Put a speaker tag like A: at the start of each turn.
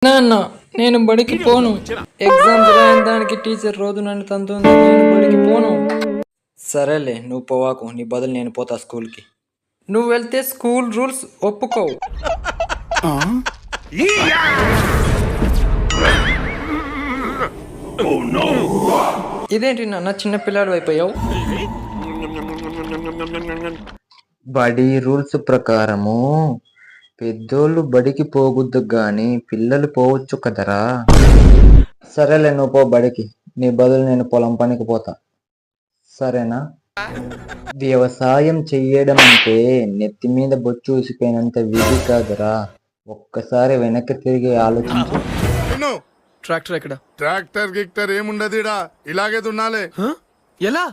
A: నాన్న నేను బడికి పోను. ఎగ్జామ్స్ రాయని దానికి టీచర్ రోజు నన్ను తంతుంది. నేను బడికి పోను. సరేలే నువ్వు పోవాకు, నీ బదులు నేను పోతా స్కూల్కి. నువ్వు వెళ్తే స్కూల్ రూల్స్ ఒప్పుకోవు. ఇదేంటి నాన్న చిన్న పిల్లాడు అయిపోయావు?
B: బడి రూల్స్ ప్రకారము పెద్దోళ్ళు బడికి పోకూడదు గాని పిల్లలు పోవచ్చు కదరా. సరేలే నువ్వు పో బడికి, నీ బదులు నేను పొలం పనికి పోతా. సరేనా? వ్యవసాయం చెయ్యడం అంటే నెత్తి మీద బొచ్చు ఊసిపోయినంత విధి కాదురా. ఒక్కసారి వెనక్కి తిరిగి ఆలోచించు.
C: ట్రాక్టర్ ఎక్కడ?
D: ట్రాక్టర్ గిక్టర్ ఏముండదురా, ఇలాగే దున్నాలే.
C: ఎలా?